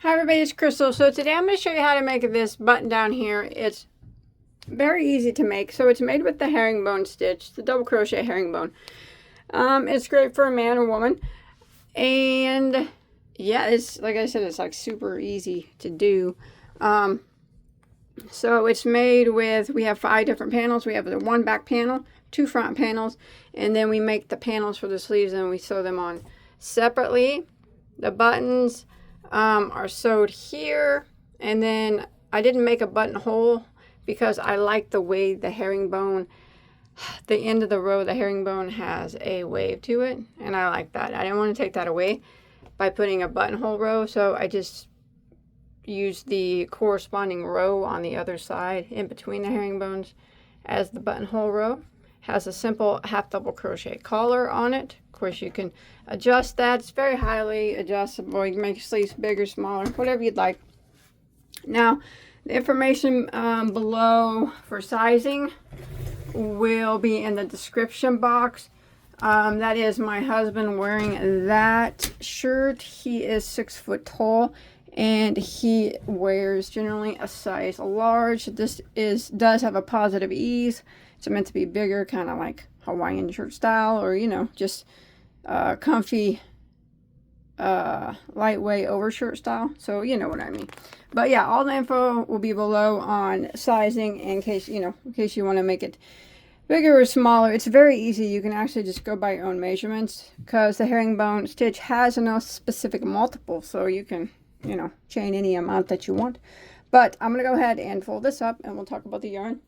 Hi everybody, it's Crystal. So today I'm going to show you how to make this button down here. It's very easy to make. So it's made with the herringbone stitch, the double crochet herringbone. It's great for a man or woman. And yeah, it's like I said, it's like super easy to do. So it's made with, we have 5 different panels. We have the 1 back panel, 2 front panels, and then we make the panels for the sleeves and we sew them on separately. The buttons are sewed here, and then I didn't make a buttonhole because I like the way the herringbone, the end of the row, the herringbone has a wave to it, and I like that. I didn't want to take that away by putting a buttonhole row, so I just used the corresponding row on the other side in between the herringbones as the buttonhole row. Has a simple half double crochet collar on it. Of course, you can adjust that. It's very highly adjustable. You can make your sleeves bigger, smaller, whatever you'd like. Now, the information below for sizing will be in the description box. That is my husband wearing that shirt. He is 6 foot tall and he wears generally a size large. This does have a positive ease. It's meant to be bigger, kind of like Hawaiian shirt style, or just comfy, lightweight overshirt style. So you know what I mean. But yeah, all the info will be below on sizing in case you want to make it bigger or smaller. It's very easy. You can actually just go by your own measurements because the herringbone stitch has no specific multiple, so you can chain any amount that you want. But I'm gonna go ahead and fold this up, and we'll talk about the yarn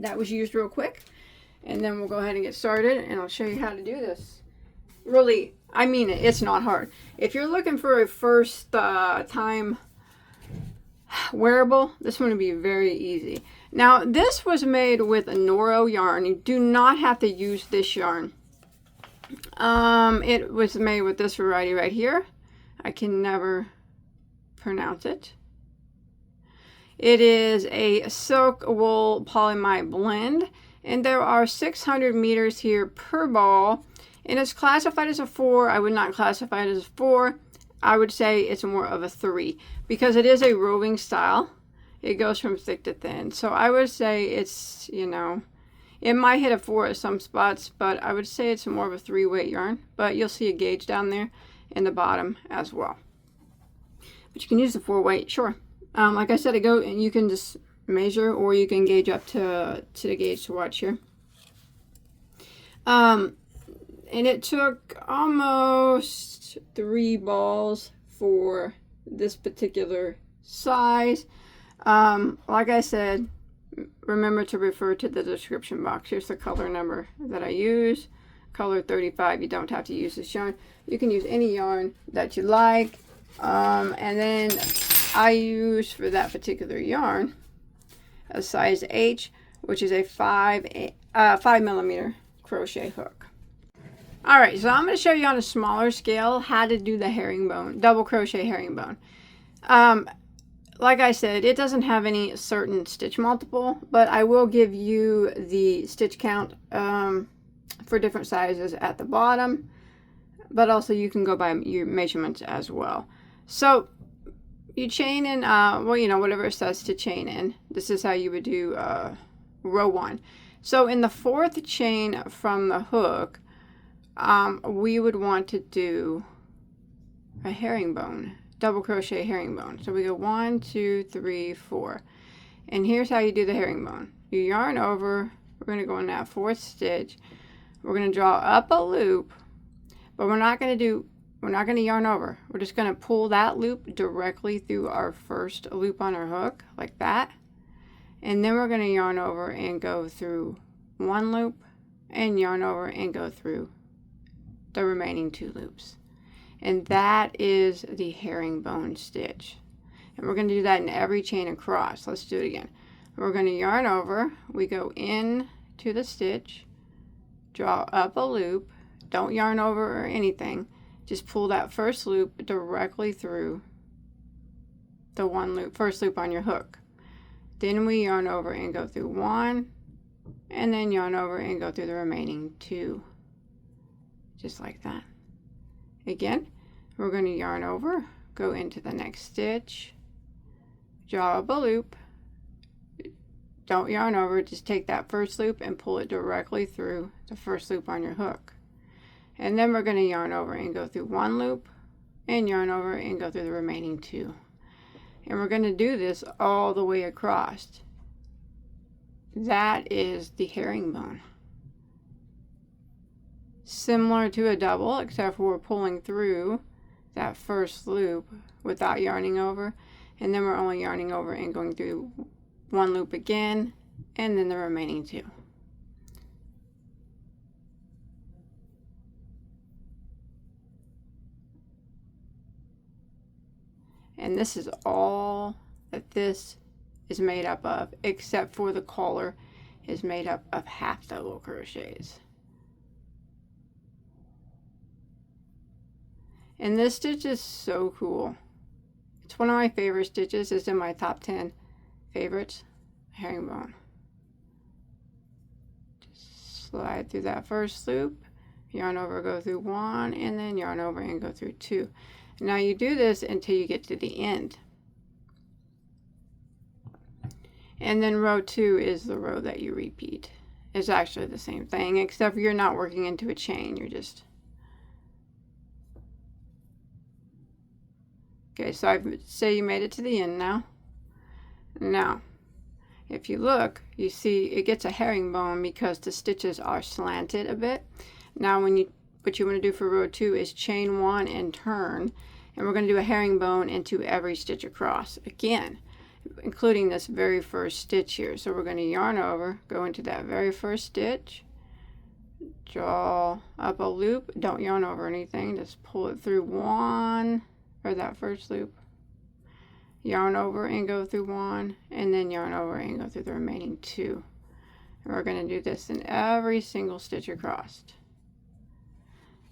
that was used real quick, and then we'll go ahead and get started, and I'll show you how to do this. Really, I mean it, it's not hard. If you're looking for a first time wearable, this one would be very easy. Now, this was made with a Noro yarn. You do not have to use this yarn. It was made with this variety right here. I can never pronounce it. It is a silk wool polyamide blend, and there are 600 meters here per ball, and it's classified as a 4. I would not classify it as a 4. I would say it's more of a 3 because it is a roving style. It goes from thick to thin, so I would say it's, it might hit a 4 at some spots, but I would say it's more of a 3 weight yarn. But you'll see a gauge down there in the bottom as well. But you can use the 4 weight, sure. Like I said, you can just measure, or you can gauge up to the gauge to watch here. And it took almost 3 balls for this particular size. Like I said, remember to refer to the description box. Here's the color number that I use. Color 35. You don't have to use this yarn. You can use any yarn that you like. And then I use for that particular yarn a size H, which is a 5 millimeter crochet hook. Alright, so I'm going to show you on a smaller scale how to do the herringbone, double crochet herringbone. Like I said, it doesn't have any certain stitch multiple, but I will give you the stitch count for different sizes at the bottom, but also you can go by your measurements as well. So you chain in, whatever it says to chain in. This is how you would do row 1. So in the 4th chain from the hook, we would want to do a herringbone, double crochet herringbone. So we go 1, 2, 3, 4. And here's how you do the herringbone. You yarn over, we're going to go in that 4th stitch. We're going to draw up a loop, but we're not going to yarn over. We're just going to pull that loop directly through our first loop on our hook, like that. And then we're going to yarn over and go through 1 loop, and yarn over and go through the remaining 2 loops. And that is the herringbone stitch. And we're going to do that in every chain across. Let's do it again. We're going to yarn over. We go in to the stitch, draw up a loop. Don't yarn over or anything. Just pull that first loop directly through the first loop on your hook. Then we yarn over and go through 1, and then yarn over and go through the remaining 2, just like that. Again, we're going to yarn over, go into the next stitch, draw up a loop, don't yarn over, just take that first loop and pull it directly through the first loop on your hook. And then we're going to yarn over and go through one loop and yarn over and go through the remaining two. And we're going to do this all the way across. That is the herringbone. Similar to a double, except for we're pulling through that first loop without yarning over, and then we're only yarning over and going through one loop again, and then the remaining two. And this is all that this is made up of, except for the collar is made up of half double crochets. And this stitch is so cool. It's one of my favorite stitches. It's in my top 10 favorites. Herringbone. Just slide through that first loop, yarn over, go through one, and then yarn over and go through two. Now you do this until you get to the end. And then row 2 is the row that you repeat. It's actually the same thing, except you're not working into a chain. You're just... Okay, so I say you made it to the end now. Now, if you look, you see it gets a herringbone because the stitches are slanted a bit. Now, what you want to do for row 2 is chain 1 and turn, and we're going to do a herringbone into every stitch across again, including this very first stitch here. So we're going to yarn over, go into that very first stitch, draw up a loop, don't yarn over anything, just pull it through one, or that first loop, yarn over and go through one, and then yarn over and go through the remaining two. And we're going to do this in every single stitch across.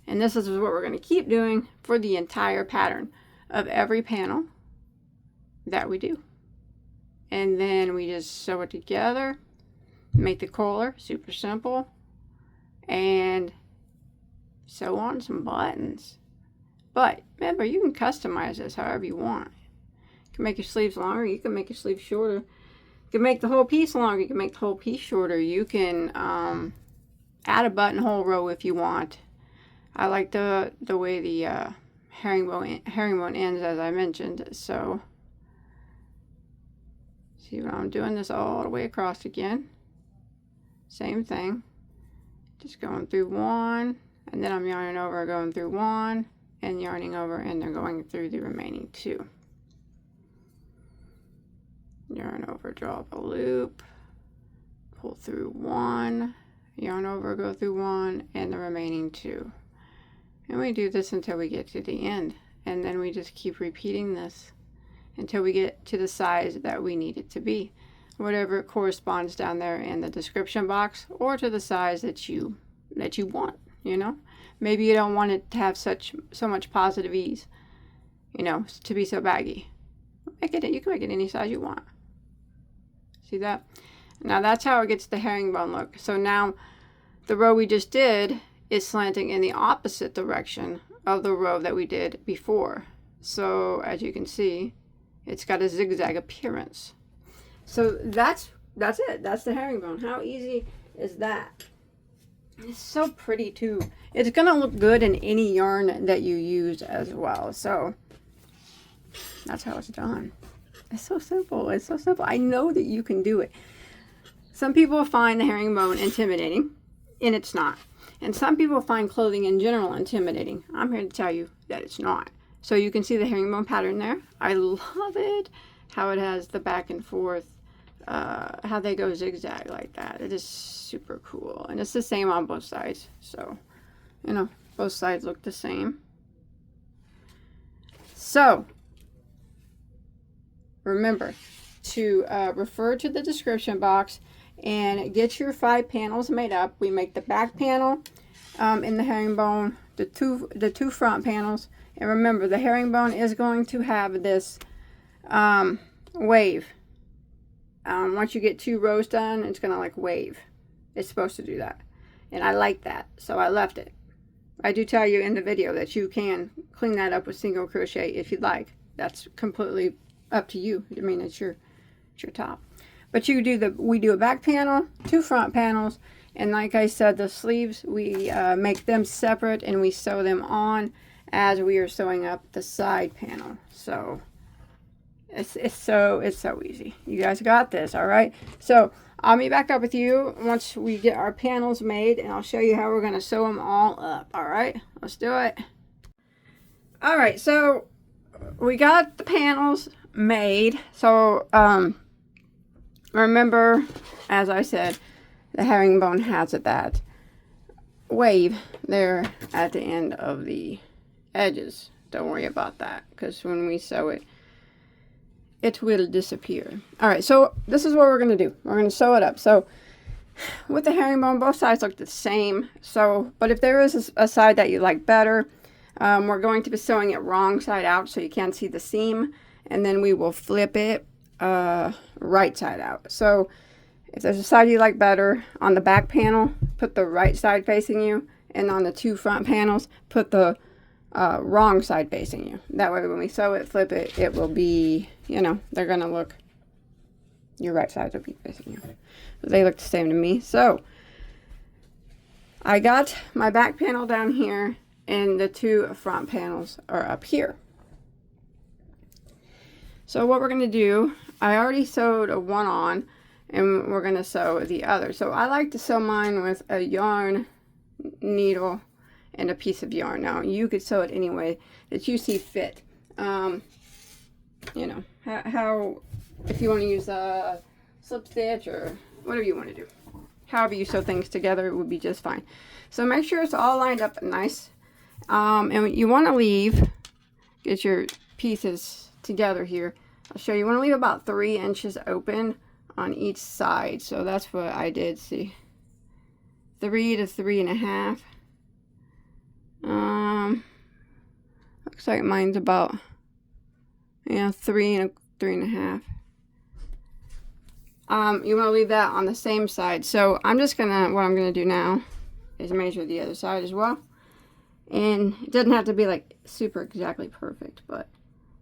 And this is what we're going to keep doing for the entire pattern of every panel that we do. And then we just sew it together, make the collar, super simple, and sew on some buttons. But remember, you can customize this however you want. You can make your sleeves longer, you can make your sleeves shorter. You can make the whole piece longer, you can make the whole piece shorter. You can add a buttonhole row if you want. I like the way the herringbone ends, as I mentioned. So, see what I'm doing this all the way across again. Same thing. Just going through one, and then I'm yarning over, going through one, and yarning over, and then going through the remaining two. Yarn over, draw up a loop, pull through one, yarn over, go through one, and the remaining two. And we do this until we get to the end, and then we just keep repeating this until we get to the size that we need it to be, whatever it corresponds down there in the description box, or to the size that you want. You know, maybe you don't want it to have so much positive ease, you know, to be so baggy. You can make it any size you want. See that? Now that's how it gets the herringbone look. So now the row we just did is slanting in the opposite direction of the row that we did before. So as you can see, it's got a zigzag appearance. So that's it. That's the herringbone. How easy is that? It's so pretty too. It's gonna look good in any yarn that you use as well. So that's how it's done. It's so simple. It's so simple. I know that you can do it. Some people find the herringbone intimidating, and it's not. And some people find clothing in general intimidating. I'm here to tell you that it's not. So you can see the herringbone pattern there. I love it. How it has the back and forth. How they go zigzag like that. It is super cool. And it's the same on both sides. So, you know, both sides look the same. So, remember to refer to the description box and get your 5 panels made up. We make the back panel in the herringbone, the two front panels. And remember, the herringbone is going to have this wave. Once you get 2 rows done, it's going to like wave. It's supposed to do that. And I like that, so I left it. I do tell you in the video that you can clean that up with single crochet if you'd like. That's completely up to you. I mean, it's your top. But you do we do a back panel, 2 front panels, and like I said, the sleeves, we make them separate and we sew them on as we are sewing up the side panel. So it's so easy. You guys got this, all right? So I'll be back up with you once we get our panels made, and I'll show you how we're going to sew them all up. All right, let's do it. All right, so we got the panels made. So remember, as I said, the herringbone has that wave there at the end of the edges. Don't worry about that, because when we sew it, it will disappear. All right, so this is what we're going to do. We're going to sew it up. So with the herringbone, both sides look the same. So, but if there is a side that you like better, we're going to be sewing it wrong side out so you can't see the seam, and then we will flip it right side out. So if there's a side you like better, on the back panel, put the right side facing you, and on the 2 front panels, put the wrong side facing you. That way when we sew it, flip it, it will be, you know, they're going to look, your right side will be facing you. But they look the same to me. So I got my back panel down here, and the 2 front panels are up here. So what we're going to do, I already sewed one on, and we're going to sew the other. So I like to sew mine with a yarn needle and a piece of yarn. Now you could sew it any way that you see fit. You know, how if you want to use a slip stitch or whatever you want to do. However you sew things together, it would be just fine. So make sure it's all lined up nice. And you want to get your pieces together here. I'll show you. You want to leave about 3 inches open on each side. So that's what I did. See, 3 to 3.5. Looks like mine's about 3 and 3.5. You want to leave that on the same side. So I'm just gonna, what I'm gonna do now is measure the other side as well. And it doesn't have to be like super exactly perfect, but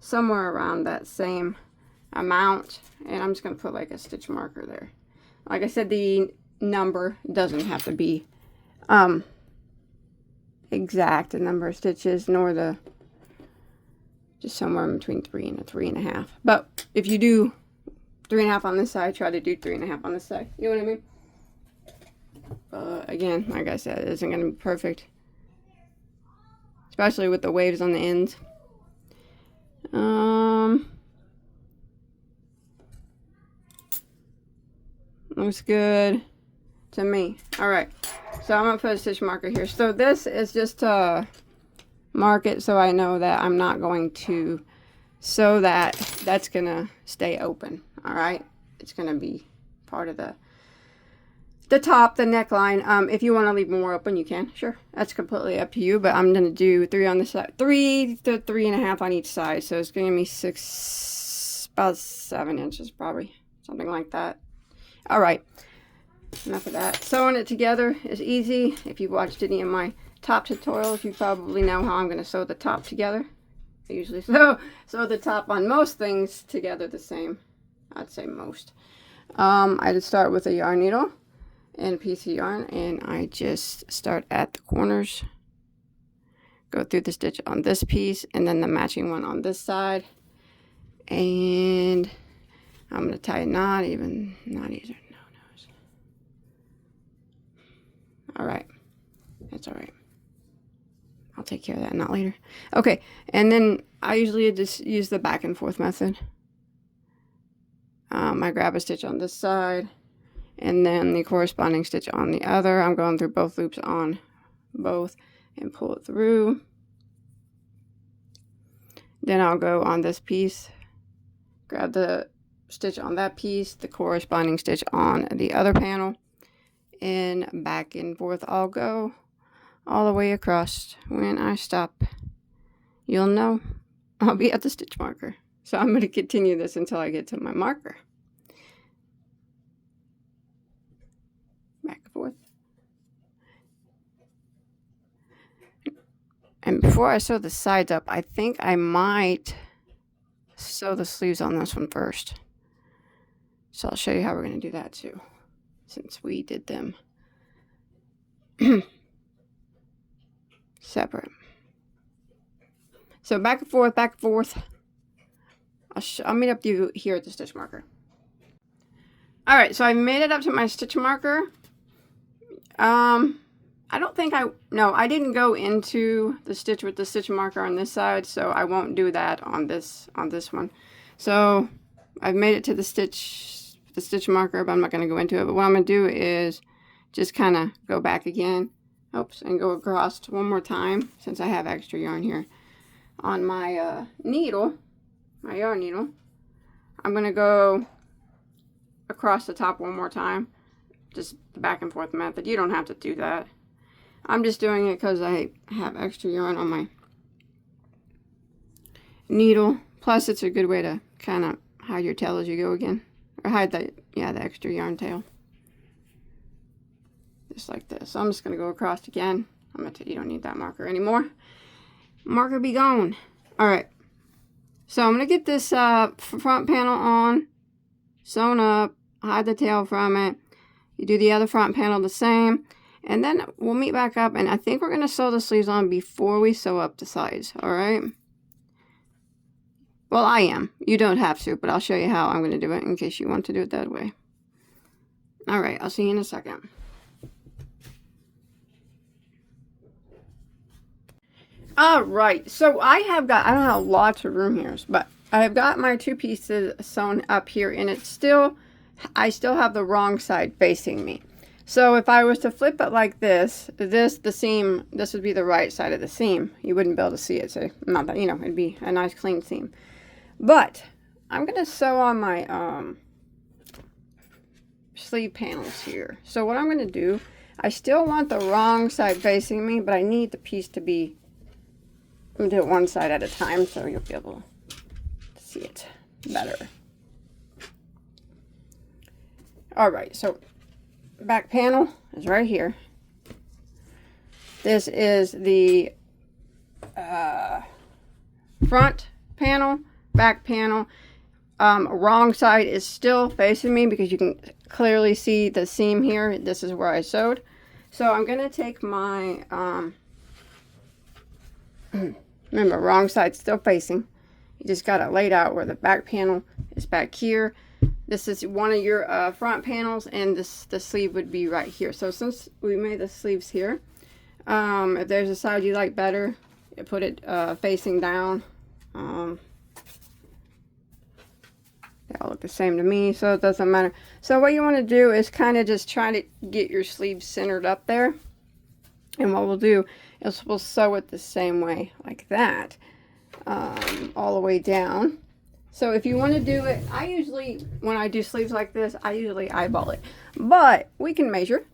somewhere around that same amount. And I'm just gonna put like a stitch marker there. Like I said, the number doesn't have to be exact, the number of stitches, nor the, just somewhere in between 3 and 3.5. But if you do 3.5 on this side, try to do 3.5 on this side. You know what I mean? Again, like I said, it isn't going to be perfect, especially with the waves on the ends. Looks good to me. All right, so I'm gonna put a stitch marker here. So this is just to mark it so I know that I'm not going to sew that's gonna stay open. All right, it's gonna be part of the top, the neckline. If you want to leave more open, you can. Sure, that's completely up to you. But I'm gonna do 3 on the side, 3 to 3.5 on each side. So it's gonna be about 7 inches, probably something like that. All right, enough of that. Sewing it together is easy. If you've watched any of my top tutorials, you probably know how I'm going to sew the top together. I usually sew the top on most things together the same. I'd say most. I just start with a yarn needle and a piece of yarn, and I just start at the corners, go through the stitch on this piece, and then the matching one on this side, and I'm going to tie a knot, not either. No. All right. That's all right. I'll take care of that knot later. Okay. And then I usually just use the back and forth method. I grab a stitch on this side and then the corresponding stitch on the other. I'm going through both loops on both and pull it through. Then I'll go on this piece, grab the stitch on that piece, the corresponding stitch on the other panel, and back and forth I'll go all the way across. When I stop, you'll know I'll be at the stitch marker. So I'm going to continue this until I get to my marker. Back and forth. And before I sew the sides up, I think I might sew the sleeves on this one first. So I'll show you how we're going to do that too, since we did them separate. So back and forth, back and forth. I'll meet up with you here at the stitch marker. Alright, so I made it up to my stitch marker. I don't think I didn't go into the stitch with the stitch marker on this side, so I won't do that on this one. So I've made it to the stitch marker, but I'm not going to go into it. But what I'm going to do is just kind of go back again, oops, and go across one more time, since I have extra yarn here on my needle, my yarn needle. I'm going to go across the top one more time, just the back and forth method. You don't have to do that. I'm just doing it because I have extra yarn on my needle. Plus, it's a good way to kind of hide your tail as you go again, or hide the extra yarn tail, just like this. So I'm just gonna go across again. I'm gonna tell you, don't need that marker anymore. Marker be gone. All right. So I'm gonna get this front panel on, sewn up, hide the tail from it. You do the other front panel the same. And then we'll meet back up, and I think we're going to sew the sleeves on before we sew up the sides, alright? Well, I am. You don't have to, but I'll show you how I'm going to do it in case you want to do it that way. Alright, I'll see you in a second. Alright, so I don't have lots of room here, but I have got my two pieces sewn up here, and I still have the wrong side facing me. So if I was to flip it like this would be the right side of the seam. You wouldn't be able to see it, so not that, it'd be a nice clean seam. But I'm going to sew on my sleeve panels here. So what I'm going to do, I still want the wrong side facing me, but I need the piece to be, I'm going to do it one side at a time so you'll be able to see it better. Alright, so back panel is right here. This is the front panel, back panel. Wrong side is still facing me because you can clearly see the seam here. This is where I sewed. So I'm going to take my, remember, wrong side still facing. You just got it laid out where the back panel is back here. This is one of your front panels, and the sleeve would be right here. So since we made the sleeves here, if there's a side you like better, you put it facing down. They all look the same to me, so it doesn't matter. So what you want to do is kind of just try to get your sleeve centered up there. And what we'll do is we'll sew it the same way, like that, all the way down. So if you want to do it, when I do sleeves like this, I usually eyeball it. But we can measure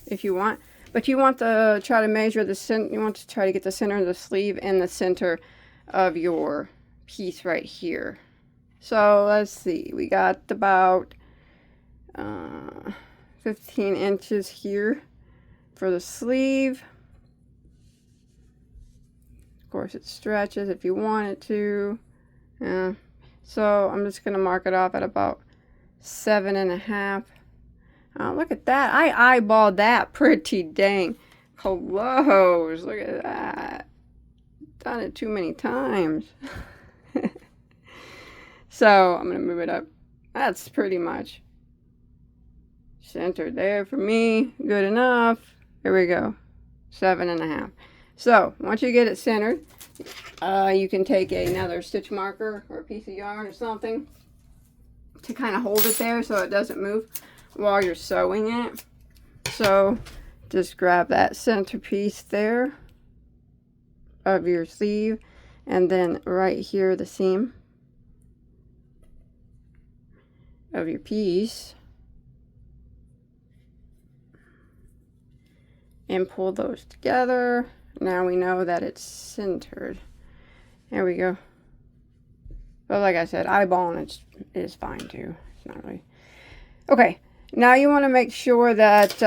if you want. But you want to try to measure you want to try to get the center of the sleeve and the center of your piece right here. So let's see, we got about 15 inches here for the sleeve. Of course, it stretches if you want it to. So I'm just going to mark it off at about 7.5. Look at that. I eyeballed that pretty dang close. Look at that. Done it too many times. So I'm going to move it up. That's pretty much centered there for me. Good enough. There we go. 7.5. So once you get it centered, you can take another stitch marker or a piece of yarn or something to kind of hold it there so it doesn't move while you're sewing it. So just grab that center piece there of your sleeve, and then right here the seam of your piece, and pull those together. Now we know that it's centered. There we go. But like I said, eyeballing it is fine too. It's not really. Okay, now you want to make sure that,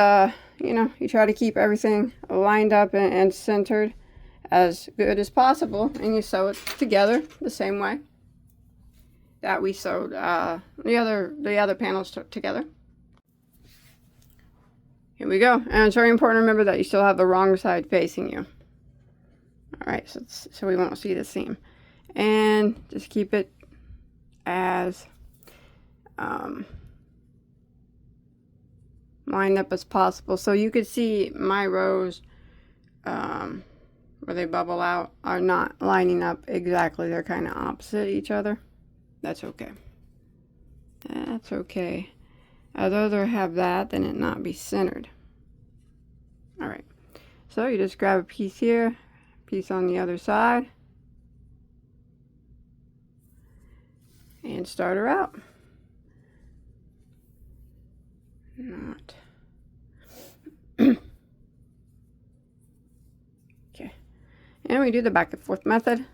you try to keep everything lined up and centered as good as possible, and you sew it together the same way that we sewed the other panels together. Here we go. And it's very important to remember that you still have the wrong side facing you. Alright, so we won't see the seam. And just keep it as lined up as possible. So you could see my rows where they bubble out are not lining up exactly. They're kind of opposite each other. That's okay. That's okay. I'd rather have that than it not be centered. Alright, so you just grab a piece here, piece on the other side, and start her out. Not. Okay, and we do the back and forth method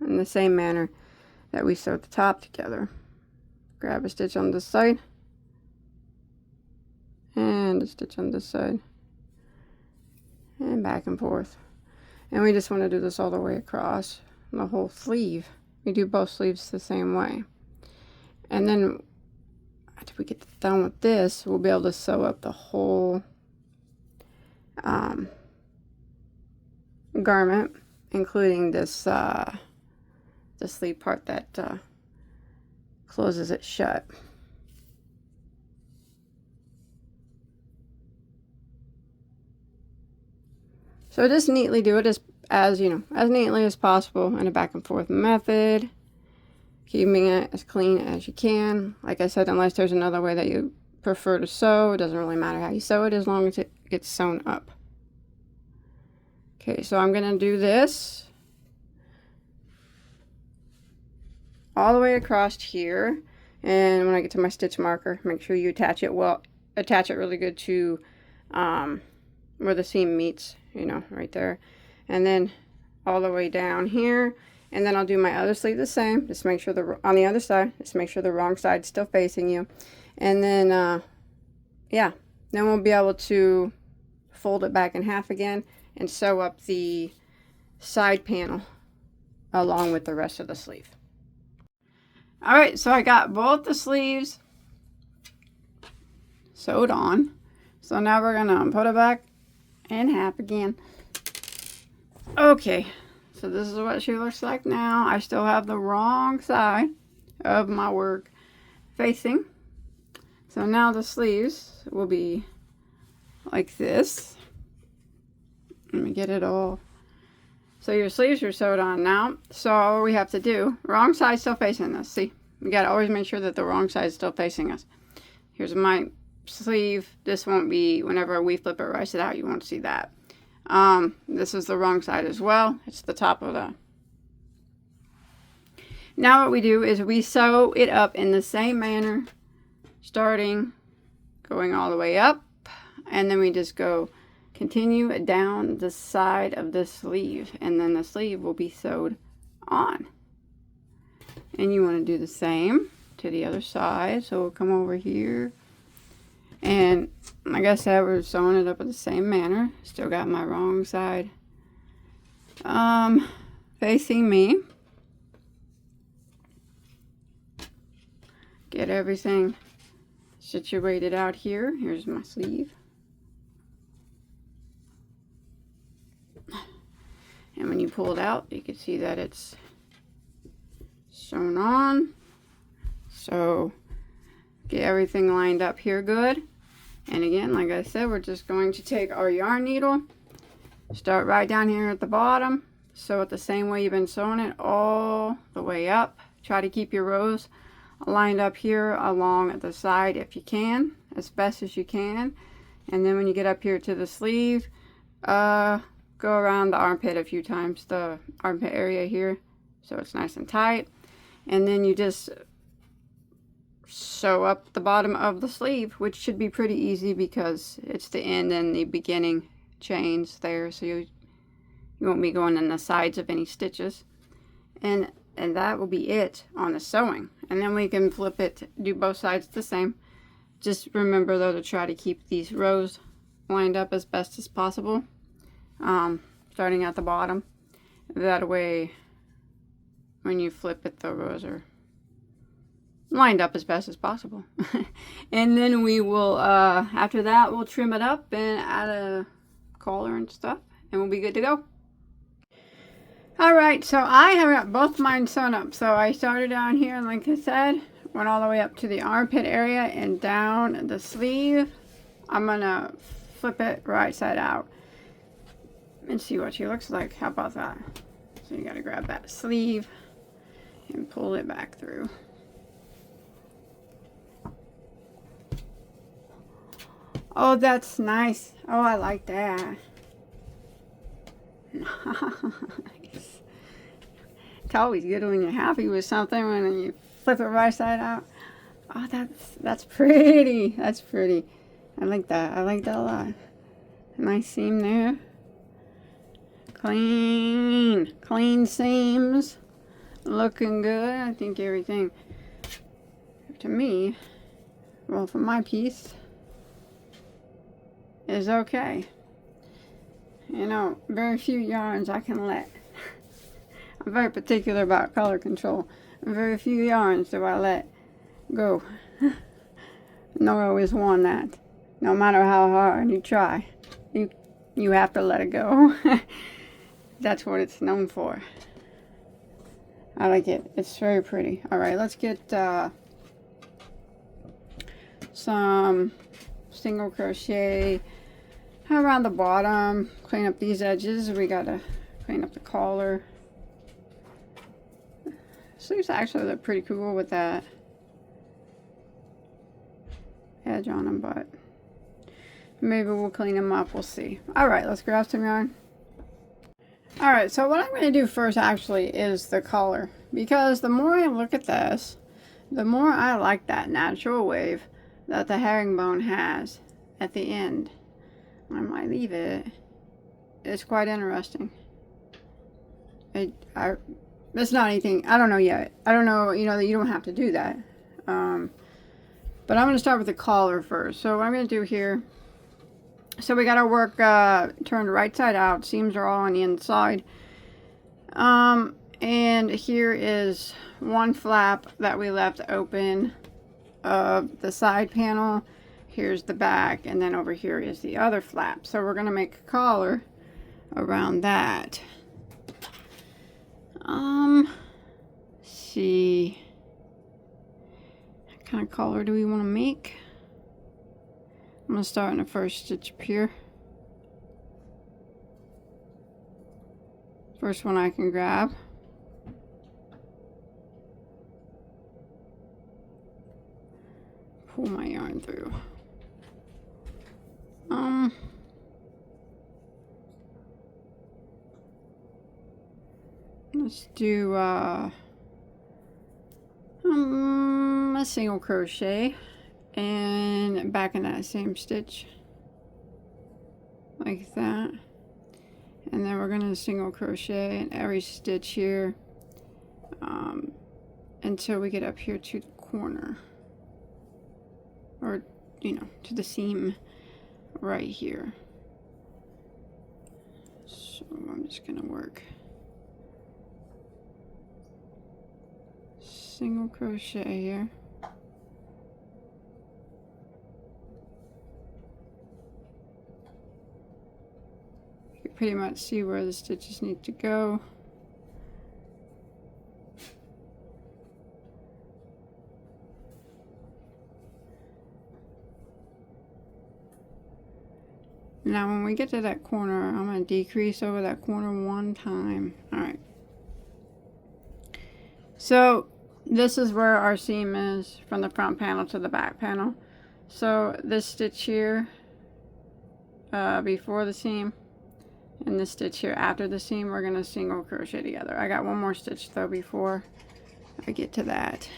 in the same manner that we sewed the top together. Grab a stitch on this side and a stitch on this side and back and forth, and we just want to do this all the way across the whole sleeve. We do both sleeves the same way, and then after we get done with this, we'll be able to sew up the whole garment, including this the sleeve part that closes it shut. So just neatly do it as neatly as possible in a back and forth method, keeping it as clean as you can. Like I said, unless there's another way that you prefer to sew, it doesn't really matter how you sew it as long as it gets sewn up. Okay, so I'm gonna do this all the way across here, and when I get to my stitch marker, make sure you attach it really good to where the seam meets, right there, and then all the way down here, and then I'll do my other sleeve the same. Just make sure on the other side, just make sure the wrong side's still facing you, and then yeah, then we'll be able to fold it back in half again and sew up the side panel along with the rest of the sleeve. Alright, so I got both the sleeves sewed on. So now we're gonna put it back in half again. Okay, so this is what she looks like now. I still have the wrong side of my work facing. So now the sleeves will be like this. Let me get it all. So your sleeves are sewed on now. So all we have to do, wrong side still facing us. See, we got to always make sure that the wrong side is still facing us. Here's my sleeve. This won't be, whenever we flip it or rise it out, you won't see that. This is the wrong side as well. It's the top of the. Now what we do is we sew it up in the same manner, starting, going all the way up, and then we just continue down the side of the sleeve, and then the sleeve will be sewed on. And you want to do the same to the other side. So we'll come over here, and like I said, we're sewing it up in the same manner. Still got my wrong side facing me. Get everything situated out here. Here's my sleeve. And when you pull it out, you can see that it's sewn on. So get everything lined up here good. And again, like I said, we're just going to take our yarn needle, start right down here at the bottom, sew it the same way you've been sewing it all the way up. Try to keep your rows lined up here along at the side if you can, as best as you can. And then when you get up here to the sleeve, go around the armpit a few times, the armpit area here, so it's nice and tight. And then you just sew up the bottom of the sleeve, which should be pretty easy because it's the end and the beginning chains there, so you won't be going in the sides of any stitches. And that will be it on the sewing. And then we can flip it, do both sides the same. Just remember though to try to keep these rows lined up as best as possible, starting at the bottom. That way, when you flip it, the rows are lined up as best as possible. And then we will, after that, we'll trim it up and add a collar and stuff, and we'll be good to go. Alright, so I have got both mine sewn up. So I started down here, and like I said, went all the way up to the armpit area and down the sleeve. I'm gonna flip it right side out and see what she looks like. How about that? So you gotta grab that sleeve and pull it back through. Oh, that's nice. Oh, I like that. Nice. It's always good when you're happy with something, when you flip it right side out. Oh, that's pretty. That's pretty. I like that. I like that a lot. Nice seam there. Clean seams. Looking good. I think everything, to me, well, for my piece, is okay. You know, very few yarns I can let. I'm very particular about color control. Very few yarns do I let go. Nor always want that. No matter how hard you try, you have to let it go. That's what it's known for. I like it. It's very pretty. Alright, let's get some single crochet around the bottom. Clean up these edges. We gotta clean up the collar. Sleeves actually look pretty cool with that edge on them, but maybe we'll clean them up. We'll see. Alright, let's grab some yarn. Alright, so what I'm going to do first actually is the collar, because the more I look at this, the more I like that natural wave that the herringbone has at the end. I might leave it. It's quite interesting. It's not anything, I don't know yet. I don't know, you know, that you don't have to do that. But I'm going to start with the collar first. So what I'm going to do here, so we got our work turned right side out. Seams are all on the inside. And here is one flap that we left open of the side panel. Here's the back, and then over here is the other flap. So we're going to make a collar around that. See, what kind of collar do we want to make? I'm going to start in the first stitch up here. First one I can grab. Pull my yarn through. Let's do a single crochet and back in that same stitch like that, and then we're going to single crochet in every stitch here until we get up here to the corner, or you know, to the seam right here. So I'm just going to work single crochet here. You can pretty much see where the stitches need to go. Now when we get to that corner, I'm going to decrease over that corner one time. Alright. So this is where our seam is from the front panel to the back panel. So this stitch here before the seam and this stitch here after the seam, we're going to single crochet together. I got one more stitch though before I get to that.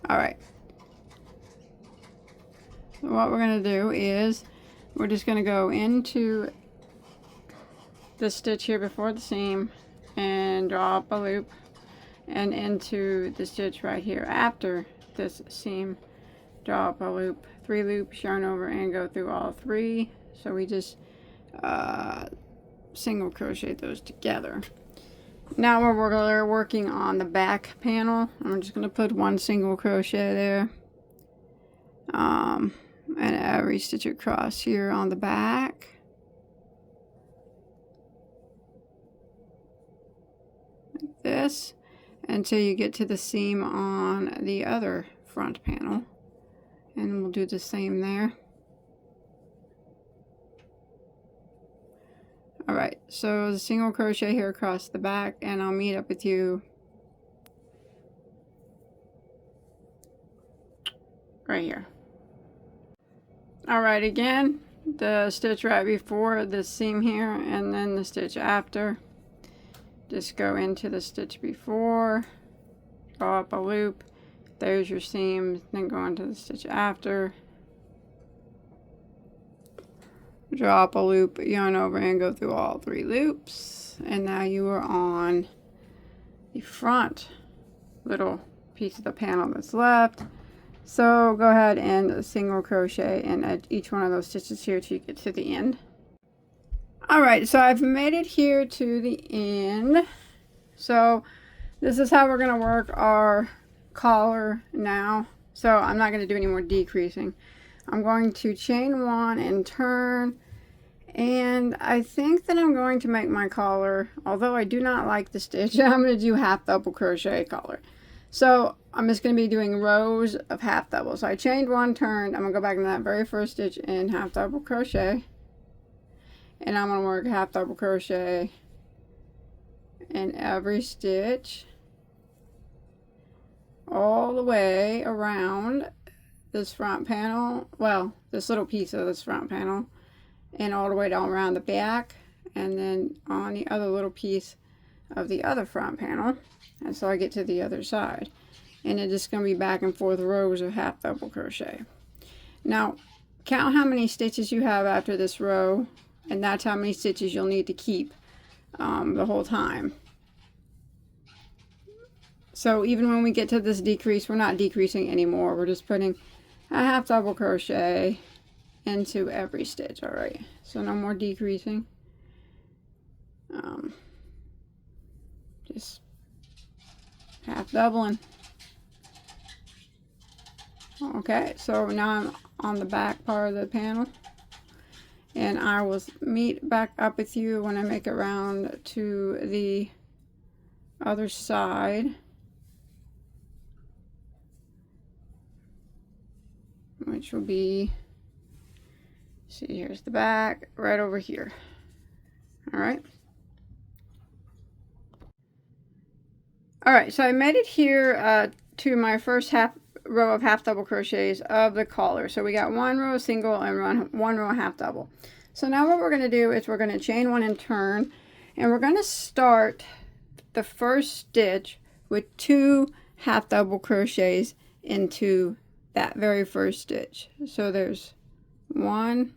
Alright. So what we're going to do is we're just going to go into the stitch here before the seam and draw up a loop, and into the stitch right here after this seam, draw up a loop, 3 loops, yarn over and go through all 3. So we just single crochet those together. Now we're working on the back panel. I'm just going to put one single crochet there. And every stitch across here on the back. Like this. Until you get to the seam on the other front panel. And we'll do the same there. Alright, so the single crochet here across the back, and I'll meet up with you right here. Alright, again, the stitch right before the seam here, and then the stitch after. Just go into the stitch before, draw up a loop, there's your seam, then go into the stitch after. Draw up a loop, yarn over, and go through all 3 loops. And now you are on the front little piece of the panel that's left. So go ahead and single crochet in each one of those stitches here till you get to the end. Alright, so I've made it here to the end. So this is how we're going to work our collar now. So I'm not going to do any more decreasing. I'm going to chain 1 and turn, and I think that I'm going to make my collar, although I do not like the stitch, I'm going to do half double crochet collar. So I'm just going to be doing rows of half double. So I chained 1, turned, I'm going to go back into that very first stitch in half double crochet, and I'm going to work half double crochet in every stitch all the way around this front panel, well, this little piece of this front panel, and all the way down around the back, and then on the other little piece of the other front panel, and so I get to the other side. And it's just going to be back and forth rows of half double crochet. Now count how many stitches you have after this row, and that's how many stitches you'll need to keep the whole time. So even when we get to this decrease, we're not decreasing anymore, we're just putting a half double crochet into every stitch. Alright, so no more decreasing. Just half doubling. Okay, so now I'm on the back part of the panel, and I will meet back up with you when I make it around to the other side, which will be, see, here's the back right over here. Alright, so I made it here to my first row of half double crochets of the collar. So we got 1 row single and one row half double. So now what we're going to do is we're going to chain 1 and turn, and we're going to start the first stitch with 2 half double crochets into that very first stitch. So there's 1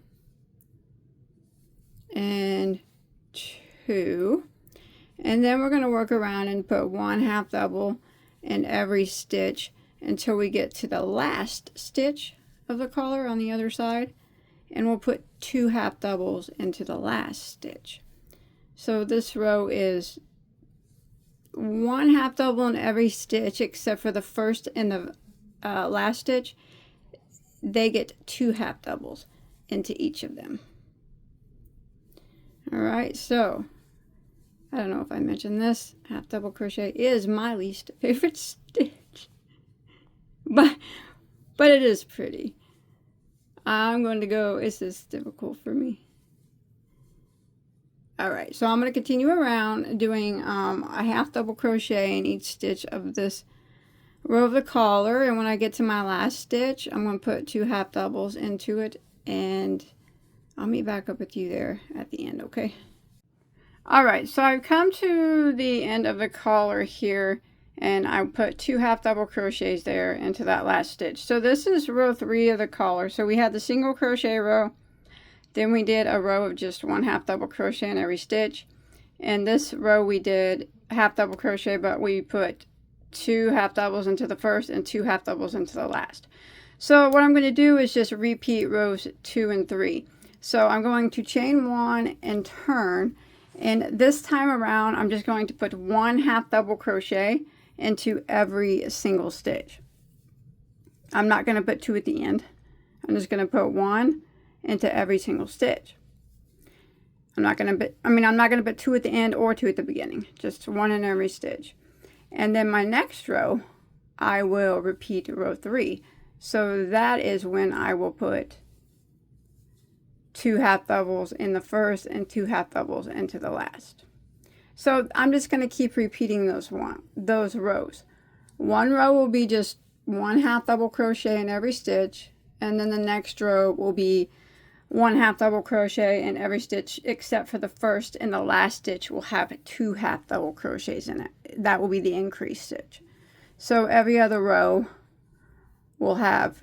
and 2, and then we're going to work around and put 1 half double in every stitch until we get to the last stitch of the collar on the other side, and we'll put 2 half doubles into the last stitch. So this row is 1 half double in every stitch except for the first and the last stitch. They get 2 half doubles into each of them. Alright, so I don't know if I mentioned this, half double crochet is my least favorite stitch, but it is pretty. I'm going to go, this is difficult for me. Alright, so I'm going to continue around doing a half double crochet in each stitch of this row of the collar, and when I get to my last stitch, I'm going to put 2 half doubles into it, and I'll meet back up with you there at the end, okay? Alright, so I've come to the end of the collar here, and I put 2 half double crochets there into that last stitch. So this is row 3 of the collar. So we had the single crochet row, then we did a row of just 1 half double crochet in every stitch, and this row we did half double crochet, but we put 2 half doubles into the first and 2 half doubles into the last. So what I'm going to do is just repeat rows 2 and 3. So I'm going to chain 1 and turn, And this time around, I'm just going to put 1 half double crochet into every single stitch. I'm not going to put 2 at the end. I'm just going to put 1 into every single stitch. I'm not going to put 2 at the end or 2 at the beginning, just 1 in every stitch. And then my next row, I will repeat row 3. So that is when I will put 2 half doubles in the first and 2 half doubles into the last. So I'm just going to keep repeating those rows. One row will be just 1 half double crochet in every stitch, and then the next row will be 1 half double crochet in every stitch, except for the first and the last stitch will have 2 half double crochets in it. That will be the increase stitch. So every other row will have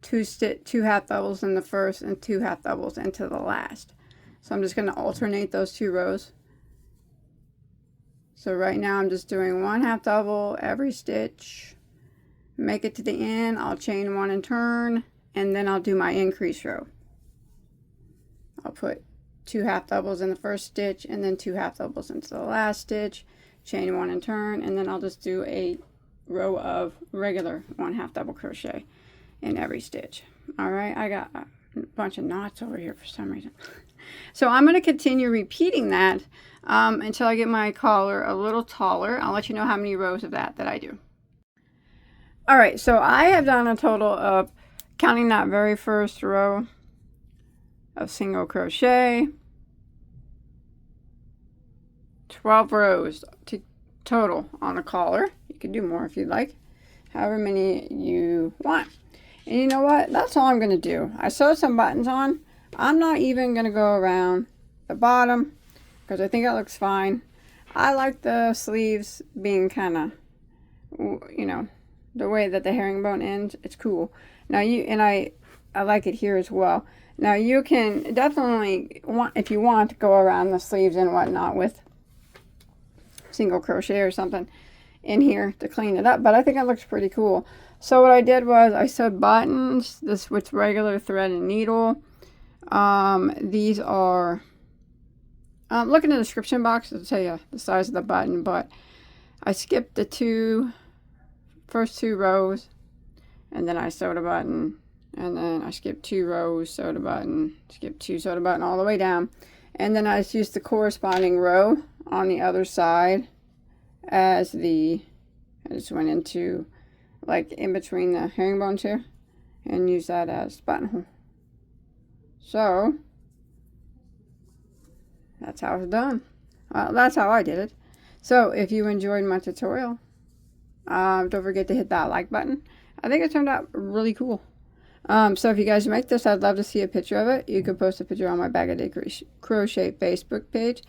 2 half doubles in the first and 2 half doubles into the last. So I'm just going to alternate those 2 rows. So right now I'm just doing 1 half double every stitch, make it to the end, I'll chain 1 and turn, and then I'll do my increase row. I'll put 2 half doubles in the first stitch and then 2 half doubles into the last stitch, chain 1 and turn, and then I'll just do a row of regular 1 half double crochet in every stitch. Alright, I got a bunch of knots over here for some reason. So I'm going to continue repeating that until I get my collar a little taller. I'll let you know how many rows of that I do. Alright, so I have done a total of, counting that very first row, of single crochet, 12 rows total on a collar. You can do more if you'd like, however many you want. And you know what? That's all I'm going to do. I sewed some buttons on. I'm not even going to go around the bottom because I think it looks fine. I like the sleeves being kind of, you know, the way that the herringbone ends. It's cool. Now I like it here as well. Now you can definitely, if you want, to go around the sleeves and whatnot with single crochet or something in here to clean it up, but I think it looks pretty cool. So what I did was I sewed buttons, this with regular thread and needle. These are, look in the description box, it'll tell you the size of the button, but I skipped the first two rows, and then I sewed a button, and then I skipped 2 rows, sewed a button, skipped 2, sewed a button all the way down, and then I just used the corresponding row on the other side as I just went into, like, in between the herringbones here, and use that as buttonhole. So that's how it's done. That's how I did it. So if you enjoyed my tutorial, don't forget to hit that like button. I think it turned out really cool. So if you guys make this, I'd love to see a picture of it. You can post a picture on my Bag a Day Crochet Facebook page.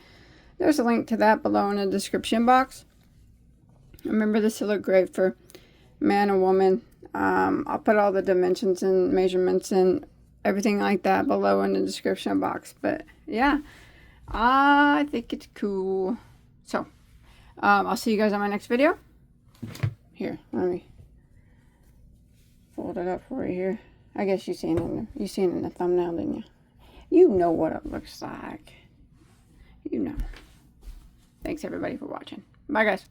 There's a link to that below in the description box. Remember, this will look great for man or woman. I'll put all the dimensions and measurements and everything like that below in the description box. But yeah, I think it's cool. So I'll see you guys on my next video. Here, let me fold it up for you here. I guess you seen it in the thumbnail, didn't you? You know what it looks like. You know. Thanks everybody for watching. Bye guys.